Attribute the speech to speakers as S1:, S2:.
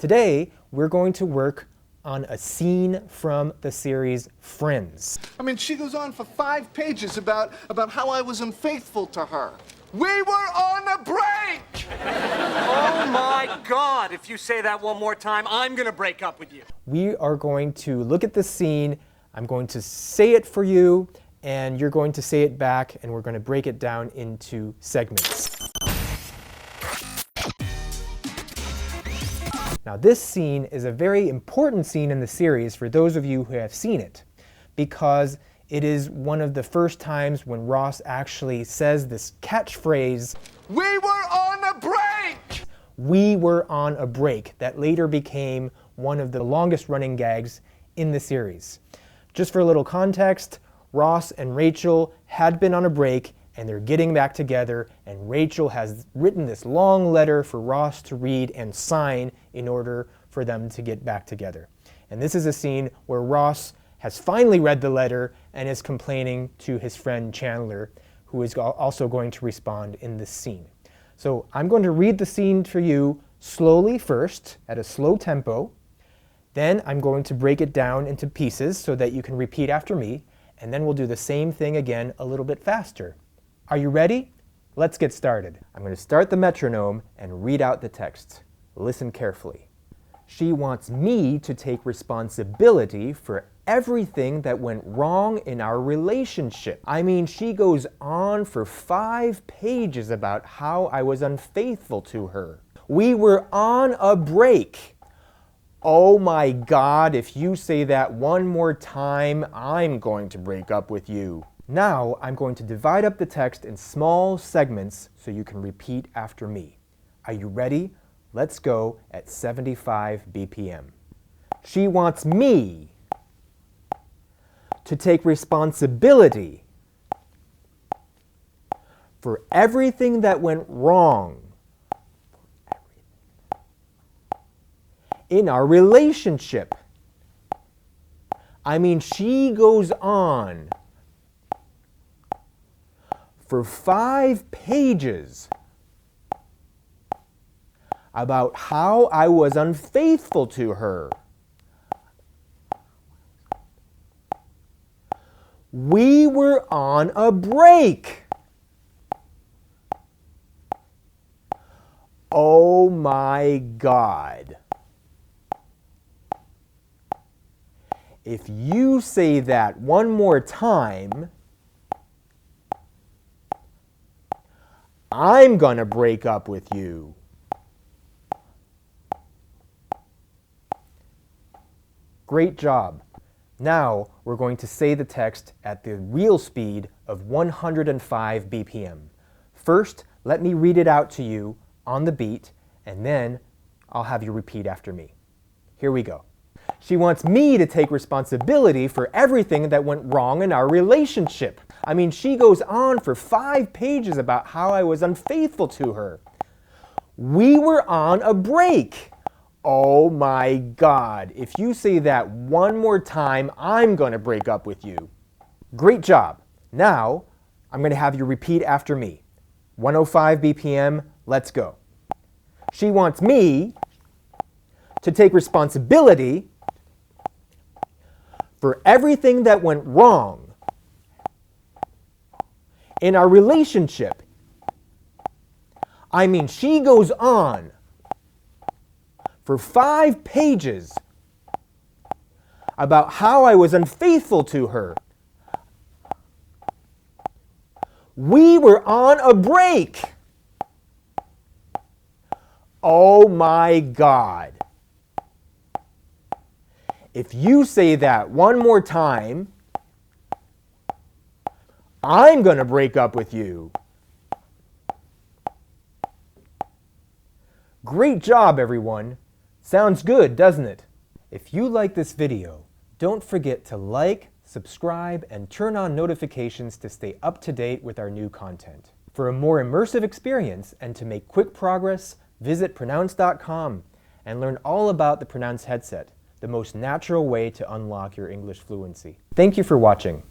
S1: Today, we're going to work on a scene from the series Friends.
S2: I mean, she goes on for 5 pages about how I was unfaithful to her. We were on a break!
S3: Oh my God, if you say that one more time, I'm gonna break up with you.
S1: We are going to look at the scene, I'm going to say it for you, and you're going to say it back, and we're going to break it down into segments. Now this scene is a very important scene in the series for those of you who have seen it, because it is one of the first times when Ross actually says this catchphrase,
S2: "We were on a break!"
S1: We were on a break, that later became one of the longest running gags in the series. Just for a little context, Ross and Rachel had been on a break and they're getting back together, and Rachel has written this long letter for Ross to read and sign in order for them to get back together. And this is a scene where Ross has finally read the letter and is complaining to his friend Chandler, who is also going to respond in this scene. So I'm going to read the scene for you slowly first, at a slow tempo. Then I'm going to break it down into pieces so that you can repeat after me, and then we'll do the same thing again a little bit faster. Are you ready? Let's get started. I'm going to start the metronome and read out the text. Listen carefully. She wants me to take responsibility for everything that went wrong in our relationship. I mean, she goes on for 5 pages about how I was unfaithful to her. We were on a break. Oh my God, if you say that one more time, I'm going to break up with you. Now, I'm going to divide up the text in small segments so you can repeat after me. Are you ready? Let's go at 75 BPM. She wants me to take responsibility for everything that went wrong in our relationship. I mean, she goes on for 5 pages about how I was unfaithful to her. We were on a break. Oh my God. If you say that one more time, I'm gonna break up with you. Great job. Now we're going to say the text at the real speed of 105 BPM. First, let me read it out to you on the beat, and then I'll have you repeat after me. Here we go. She wants me to take responsibility for everything that went wrong in our relationship. I mean, she goes on for 5 pages about how I was unfaithful to her. We were on a break. Oh my God, if you say that one more time, I'm going to break up with you. Great job. Now, I'm going to have you repeat after me. 105 BPM, let's go. She wants me to take responsibility for everything that went wrong in our relationship. I mean, she goes on for 5 pages about how I was unfaithful to her. We were on a break. Oh my God. If you say that one more time, I'm going to break up with you. Great job, everyone. Sounds good, doesn't it? If you like this video, don't forget to like, subscribe, and turn on notifications to stay up to date with our new content. For a more immersive experience and to make quick progress, visit pronounce.com and learn all about the Pronounce headset, the most natural way to unlock your English fluency. Thank you for watching.